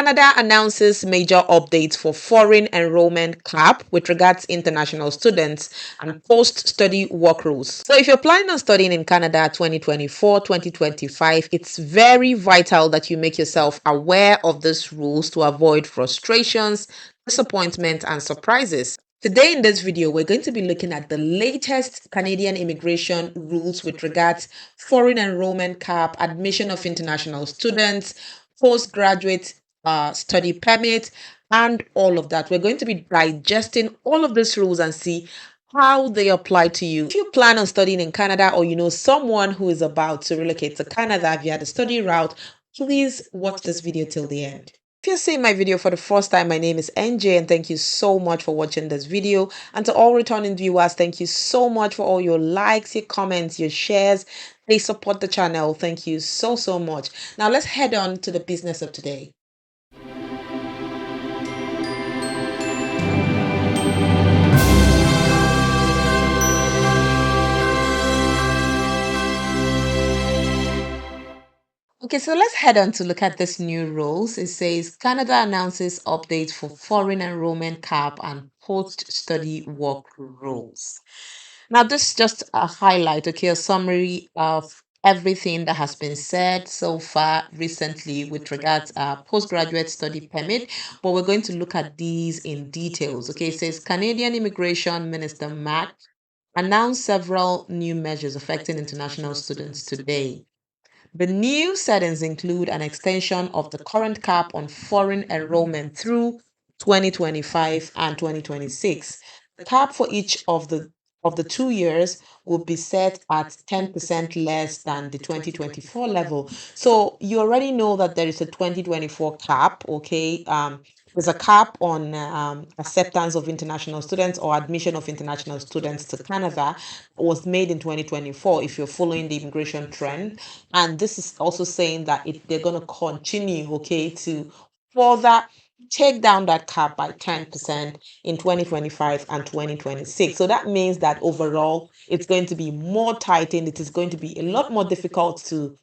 Canada announces major updates for foreign enrollment cap with regards to international students and post-study work rules. So if you're planning on studying in Canada 2024, 2025, it's very vital that you make yourself aware of these rules to avoid frustrations, disappointment, and surprises. Today in this video, we're going to be looking at the latest Canadian immigration rules with regards foreign enrollment cap, admission of international students, postgraduate study permit, and all of that. We're going to be digesting all of these rules and see how they apply to you. If you plan on studying in Canada or you know someone who is about to relocate to Canada via the study route, please watch this video till the end. If you're seeing my video for the first time, my name is NJ and thank you so much for watching this video. And to all returning viewers, thank you so much for all your likes, your comments, your shares. They support the channel. Thank you so, so much. Now let's head on to the business of today. Okay, so let's head on to look at this new rules. It says Canada announces updates for foreign enrollment cap and post-study work rules. Now, this is just a highlight, okay, a summary of everything that has been said so far recently with regards postgraduate study permit, but we're going to look at these in details. Okay, it says Canadian Immigration Minister Matt announced several new measures affecting international students today. The new settings include an extension of the current cap on foreign enrollment through 2025 and 2026. The cap for each of the 2 years will be set at 10% less than the 2024 level. So you already know that there is a 2024 cap, okay? There's a cap on acceptance of international students or admission of international students to Canada. Was made in 2024 if you're following the immigration trend. And this is also saying that they're going to continue, okay, to further take down that cap by 10% in 2025 and 2026. So that means that overall it's going to be more tightened. It is going to be a lot more difficult to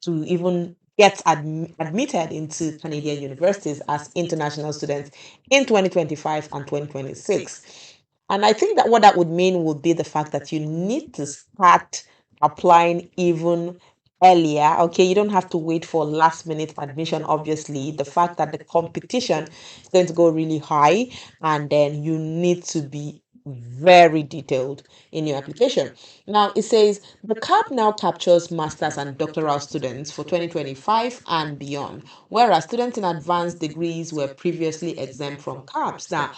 even get admitted into Canadian universities as international students in 2025 and 2026. And I think that what that would mean would be the fact that you need to start applying even earlier. Okay, you don't have to wait for last minute admission. Obviously, the fact that the competition is going to go really high, and then you need to be very detailed in your application. Now, it says the cap now captures masters and doctoral students for 2025 and beyond, whereas students in advanced degrees were previously exempt from caps. Now,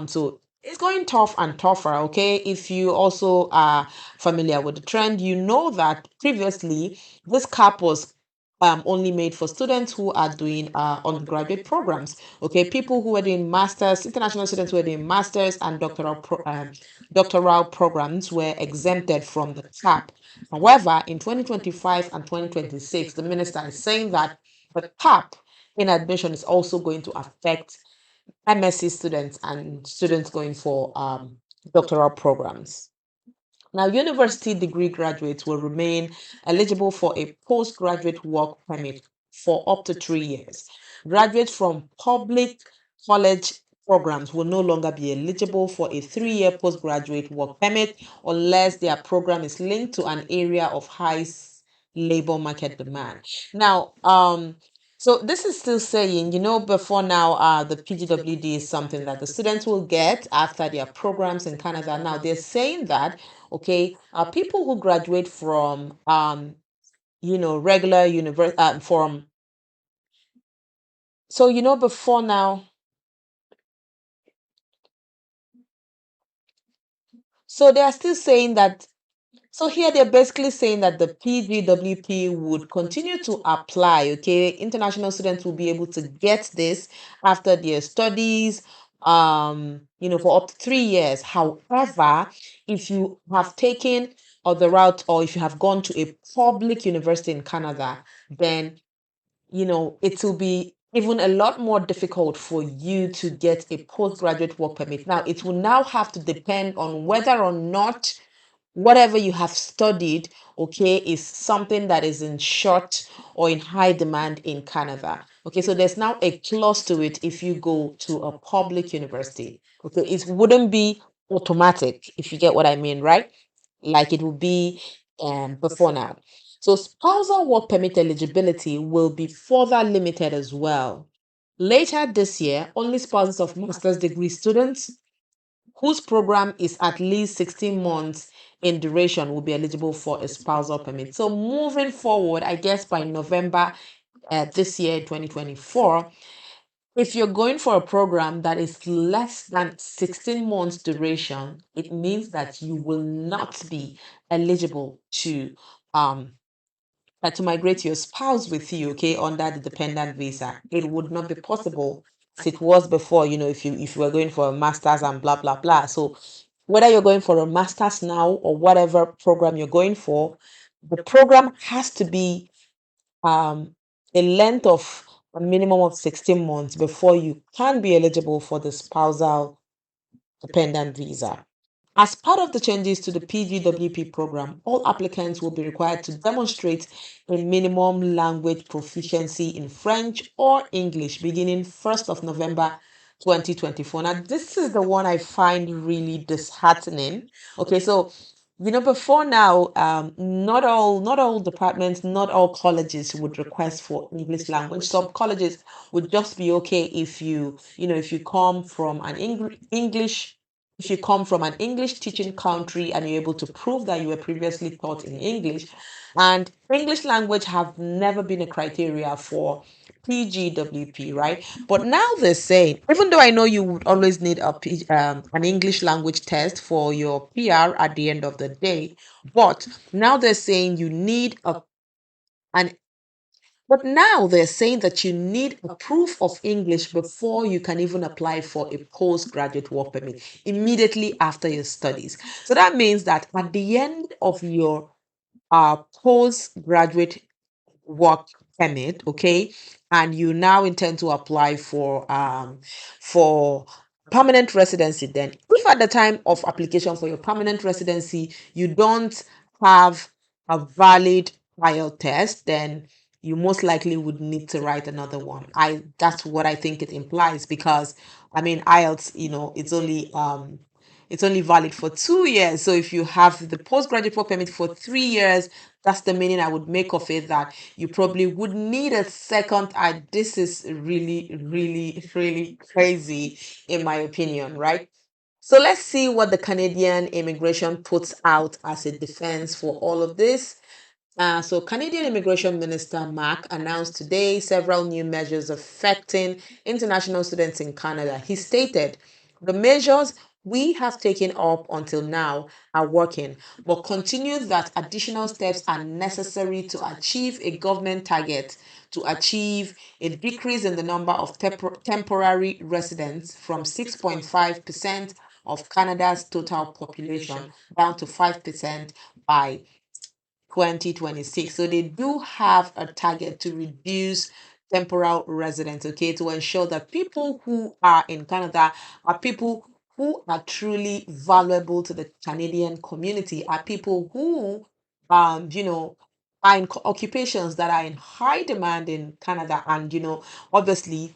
so it's going tough and tougher. Okay, if you also are familiar with the trend, you know that previously this cap was only made for students who are doing undergraduate programs. Okay, people who were doing masters, international students who were doing masters and doctoral programs were exempted from the cap. However, in 2025 and 2026, the minister is saying that the cap in admission is also going to affect MSc students and students going for doctoral programs. Now, university degree graduates will remain eligible for a postgraduate work permit for up to 3 years. Graduates from public college programs will no longer be eligible for a 3-year postgraduate work permit unless their program is linked to an area of high labor market demand. Now, so this is still saying, you know, before now, the PGWD is something that the students will get after their programs in Canada. Now they're saying that, okay, people who graduate from, regular university, from, so, you know, before now, so they are still saying that. So here they're basically saying that the PGWP would continue to apply, okay? International students will be able to get this after their studies, for up to 3 years. However, if you have taken or the route or if you have gone to a public university in Canada, then it will be even a lot more difficult for you to get a postgraduate work permit. Now, it will now have to depend on whether or not whatever you have studied, okay, is something that is in short or in high demand in Canada. Okay, so there's now a clause to it if you go to a public university. Okay, it wouldn't be automatic, if you get what I mean, right? Like it would be before now. So spousal work permit eligibility will be further limited as well. Later this year, only spouses of master's degree students whose program is at least 16 months in duration will be eligible for a spousal permit. So moving forward, I guess by November this year, 2024, if you're going for a program that is less than 16 months duration, it means that you will not be eligible um, to migrate your spouse with you, okay, under the dependent visa. It would not be possible as it was before, if you were going for a master's and blah blah blah. So whether you're going for a master's now or whatever program you're going for, the program has to be um, a length of a minimum of 16 months before you can be eligible for the spousal dependent visa. As part of the changes to the PGWP program, all applicants will be required to demonstrate a minimum language proficiency in French or English beginning 1st of November 2024. Now, this is the one I find really disheartening. Okay, so before now, not all departments, not all colleges would request for English language. Some colleges would just be okay if you come from an English if you come from an English teaching country and you're able to prove that you were previously taught in English, and English language have never been a criteria for PGWP, right? But now they're saying, even though I know you would always need an English language test for your PR at the end of the day, but now they're saying you need an but now they're saying that you need a proof of English before you can even apply for a postgraduate work permit immediately after your studies. So that means that at the end of your postgraduate work permit, okay, and you now intend to apply for permanent residency, then if at the time of application for your permanent residency you don't have a valid trial test, then you most likely would need to write another one. That's what I think it implies, because I mean IELTS, it's only valid for 2 years. So if you have the postgraduate work permit for 3 years, that's the meaning I would make of it, that you probably would need a second. And this is really, really, really crazy, in my opinion, right? So let's see what the Canadian immigration puts out as a defense for all of this. So Canadian Immigration Minister Mark announced today several new measures affecting international students in Canada. He stated, the measures we have taken up until now are working, but continued that additional steps are necessary to achieve a government target to achieve a decrease in the number of temporary residents from 6.5% of Canada's total population down to 5% by 2026. So they do have a target to reduce temporal residents, okay, to ensure that people who are in Canada are people who are truly valuable to the Canadian community, are people who, are in occupations that are in high demand in Canada. And, obviously,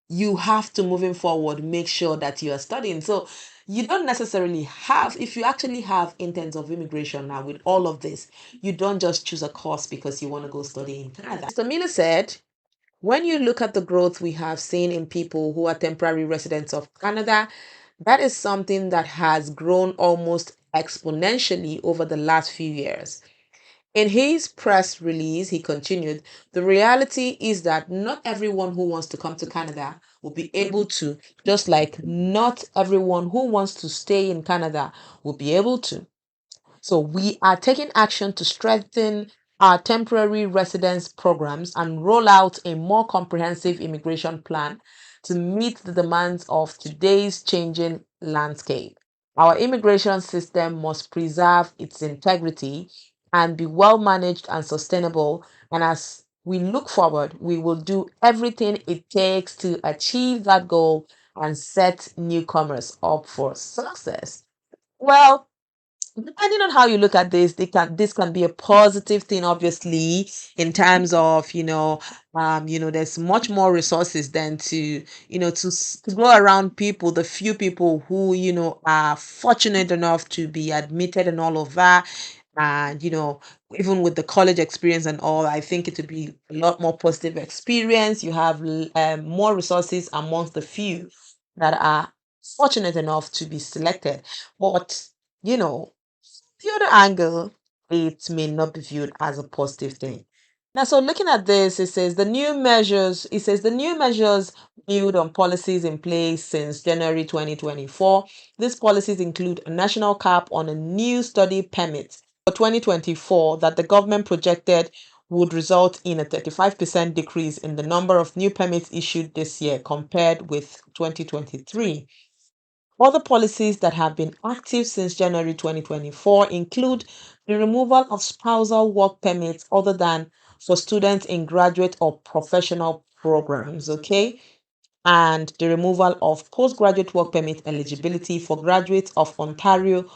you have to, moving forward, make sure that you are studying. So you don't necessarily have, if you actually have intents of immigration now with all of this, you don't just choose a course because you want to go study in Canada. Mr. Miller said, when you look at the growth we have seen in people who are temporary residents of Canada, that is something that has grown almost exponentially over the last few years. In his press release, he continued, the reality is that not everyone who wants to come to Canada will be able to, just like not everyone who wants to stay in Canada will be able to. So we are taking action to strengthen our temporary residence programs and roll out a more comprehensive immigration plan to meet the demands of today's changing landscape. Our immigration system must preserve its integrity and be well managed and sustainable. And as we look forward, we will do everything it takes to achieve that goal and set newcomers up for success. Well, depending on how you look at this, this can be a positive thing, obviously, in terms of, there's much more resources than to, to go around people, the few people who, are fortunate enough to be admitted and all of that. And, even with the college experience and all, I think it would be a lot more positive experience. You have more resources amongst the few that are fortunate enough to be selected. But, you know, the other angle, it may not be viewed as a positive thing. Now, so looking at this, it says the new measures build on policies in place since January 2024. These policies include a national cap on a new study permit for 2024 that the government projected would result in a 35% decrease in the number of new permits issued this year compared with 2023. Other policies that have been active since January 2024 include the removal of spousal work permits other than for students in graduate or professional programs, okay? And the removal of postgraduate work permit eligibility for graduates of Ontario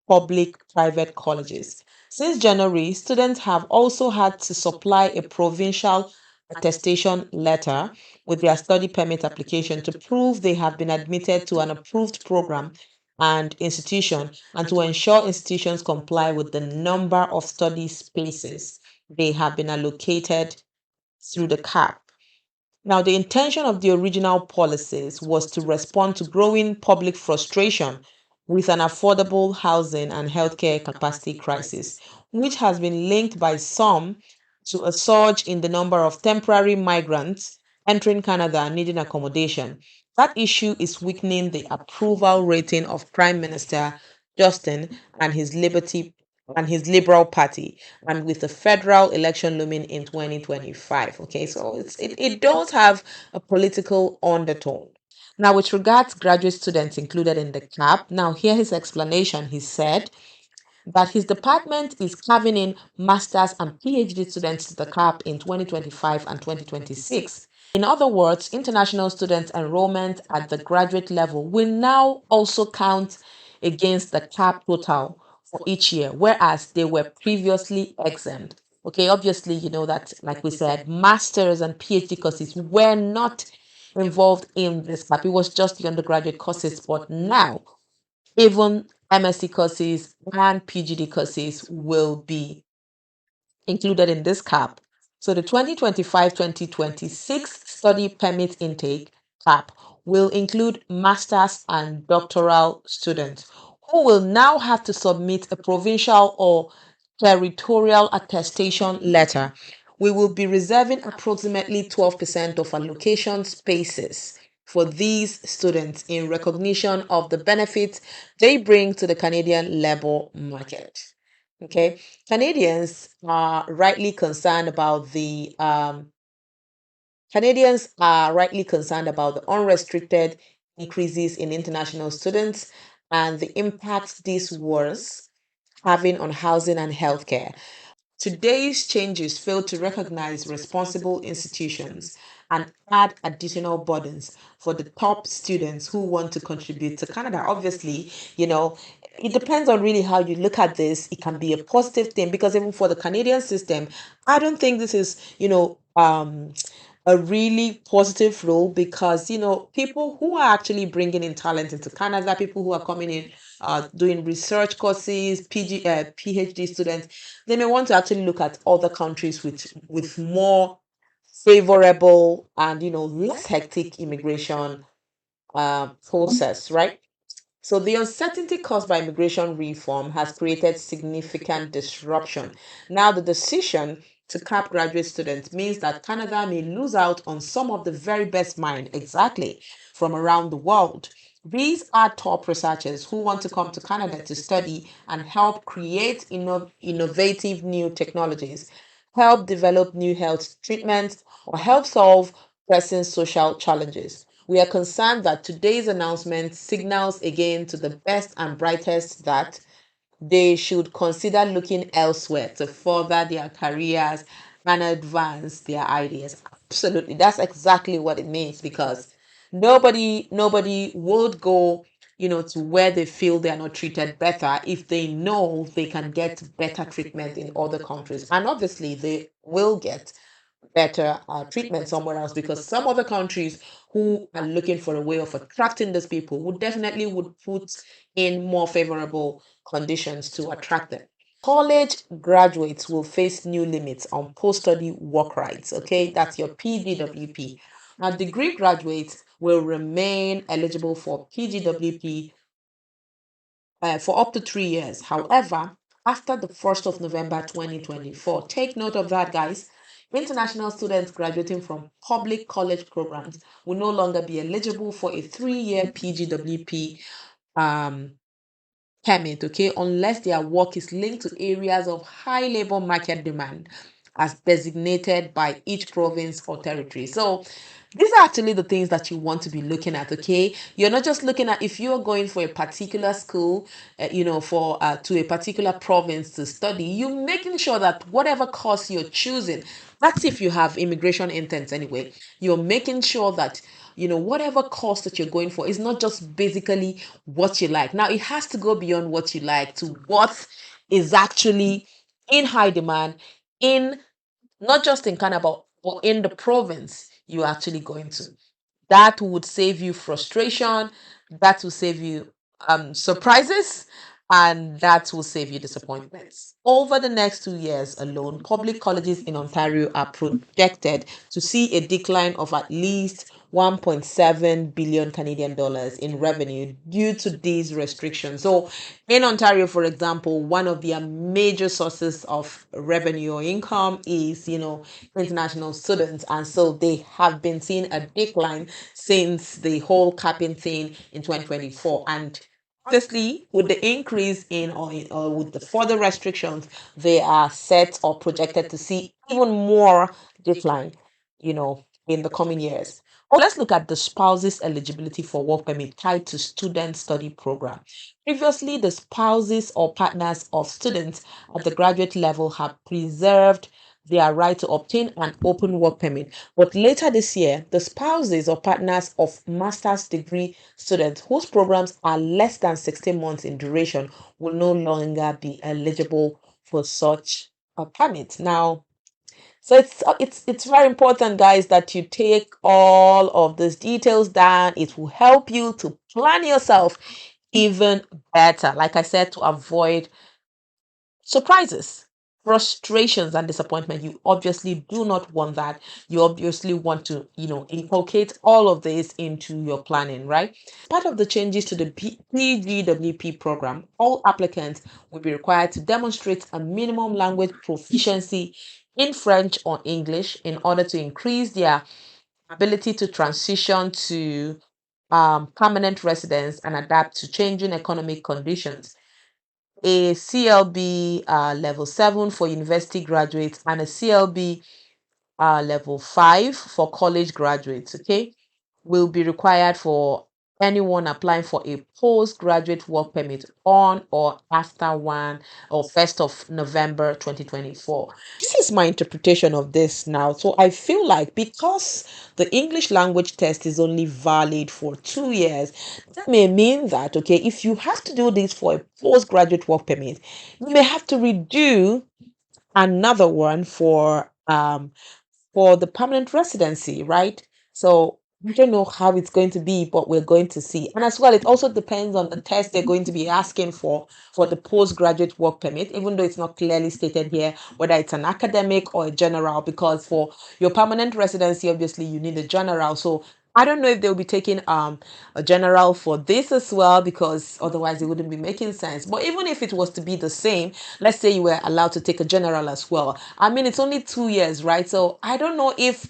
public private colleges. Since January, students have also had to supply a provincial attestation letter with their study permit application to prove they have been admitted to an approved program and institution and to ensure institutions comply with the number of study spaces they have been allocated through the cap. Now, the intention of the original policies was to respond to growing public frustration with an affordable housing and healthcare capacity crisis, which has been linked by some to a surge in the number of temporary migrants entering Canada and needing accommodation. That issue is weakening the approval rating of Prime Minister Justin and his Liberty and his Liberal Party, and with the federal election looming in 2025. Okay, so it does have a political undertone. Now, with regards graduate students included in the cap, now here his explanation. He said that his department is carving in master's and PhD students to the cap in 2025 and 2026. In other words, international students enrollment at the graduate level will now also count against the cap total for each year, whereas they were previously exempt. Okay, obviously, you know that, like we said, masters and PhD courses were not involved in this cap. It was just the undergraduate courses, but now even MSc courses and PGD courses will be included in this cap. So the 2025-2026 study permit intake cap will include master's and doctoral students who will now have to submit a provincial or territorial attestation letter. We will be reserving approximately 12% of allocation spaces for these students in recognition of the benefits they bring to the Canadian labor market. Okay, Canadians are rightly concerned about the unrestricted increases in international students and the impact this was having on housing and healthcare. Today's changes fail to recognize responsible institutions and add additional burdens for the top students who want to contribute to Canada. Obviously, you know, it depends on really how you look at this. It can be a positive thing because even for the Canadian system, I don't think this is, a really positive role because people who are actually bringing in talent into Canada, people who are coming in doing research courses, PhD students, they may want to actually look at other countries with more favorable and less hectic immigration process, right? So the uncertainty caused by immigration reform has created significant disruption. Now, the decision to cap graduate students means that Canada may lose out on some of the very best minds, exactly, from around the world. These are top researchers who want to come to Canada to study and help create innovative new technologies, help develop new health treatments, or help solve pressing social challenges. We are concerned that today's announcement signals again to the best and brightest that they should consider looking elsewhere to further their careers and advance their ideas. Absolutely. That's exactly what it means because nobody would go, to where they feel they are not treated better if they know they can get better treatment in other countries. And obviously, they will get better treatment somewhere else, because some other countries who are looking for a way of attracting these people would put in more favorable conditions to attract them. College graduates will face new limits on post-study work rights. Okay, that's your PGWP. Now, degree graduates will remain eligible for PGWP for up to 3 years. However, after the 1st of November 2024, take note of that, guys. International students graduating from public college programs will no longer be eligible for a 3-year PGWP um, permit, okay, unless their work is linked to areas of high labor market demand as designated by each province or territory. So these are actually the things that you want to be looking at, okay? You're not just looking at if you're going for a particular school, for to a particular province to study. You're making sure that whatever course you're choosing, that's if you have immigration intents anyway. You're making sure that whatever course that you're going for is not just basically what you like. Now, it has to go beyond what you like to what is actually in high demand in not just in Canada, but in the province you're actually going to. That would save you frustration, that will save you surprises, and that will save you disappointments. Over the next 2 years alone, public colleges in Ontario are projected to see a decline of at least 1.7 billion Canadian dollars in revenue due to these restrictions. So, in Ontario, for example, one of their major sources of revenue or income is, international students. And so they have been seeing a decline since the whole capping thing in 2024. And obviously, with the increase or with the further restrictions, they are set or projected to see even more decline, in the coming years. Let's look at the spouse's eligibility for work permit tied to student study program. Previously, the spouses or partners of students at the graduate level have preserved their right to obtain an open work permit. But later this year, the spouses or partners of master's degree students whose programs are less than 16 months in duration will no longer be eligible for such a permit. Now, so it's very important, guys, that you take all of these details down. It will help you to plan yourself even better. Like I said, to avoid surprises, frustrations, and disappointment. You obviously do not want that. You obviously want to, inculcate all of this into your planning, right? Part of the changes to the PGWP program, all applicants will be required to demonstrate a minimum language proficiency in French or English in order to increase their ability to transition to permanent residence and adapt to changing economic conditions. A CLB level 7 for university graduates and a CLB level 5 for college graduates, okay, will be required for anyone applying for a postgraduate work permit on or after 1 or 1st of November 2024. This is my interpretation of this now. So I feel like because the English language test is only valid for 2 years, that may mean that, okay, if you have to do this for a postgraduate work permit, you may have to redo another one for the permanent residency, right? So we don't know how it's going to be, but we're going to see. And as well, it also depends on the test they're going to be asking for the postgraduate work permit, even though it's not clearly stated here whether it's an academic or a general, because for your permanent residency, obviously you need a general. So I don't know if they'll be taking a general for this as well, because otherwise it wouldn't be making sense. But even if it was to be the same, let's say you were allowed to take a general as well. I mean, it's only 2 years, right? So I don't know if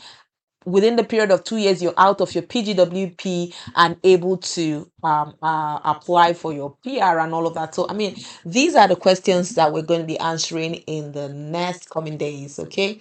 within the period of 2 years you're out of your PGWP and able to apply for your PR and all of that. So I mean, these are the questions that we're going to be answering in the next coming days. Okay.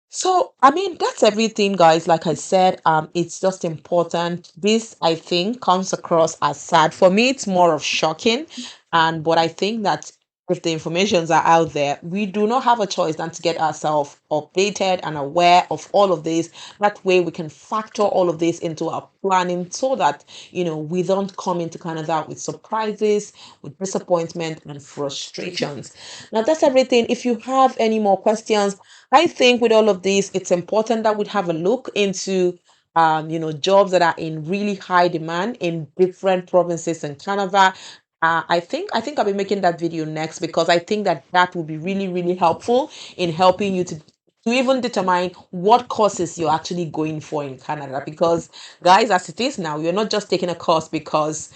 So, I mean, that's everything, guys. Like I said, it's just important. This, I think, comes across as sad. For me, it's more of shocking. But I think that if the informations are out there, we do not have a choice than to get ourselves updated and aware of all of this. That way we can factor all of this into our planning so that, we don't come into Canada with surprises, with disappointment and frustrations. Now that's everything. If you have any more questions, I think with all of this, it's important that we have a look into jobs that are in really high demand in different provinces in Canada. I think I'll be making that video next because I think that that will be really, really helpful in helping you to even determine what courses you're actually going for in Canada. Because, guys, as it is now, you're not just taking a course because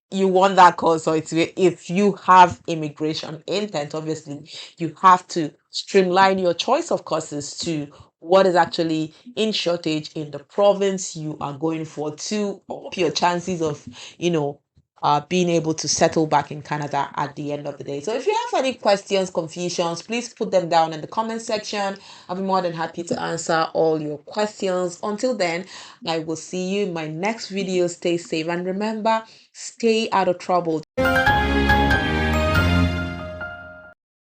you want that course, or it's if you have immigration intent. Obviously, you have to streamline your choice of courses to what is actually in shortage in the province you are going for to up your chances of being able to settle back in Canada at the end of the day. So if you have any questions, confusions, please put them down in the comment section. I'll be more than happy to answer all your questions. Until then, I will see you in my next video. Stay safe and remember, stay out of trouble.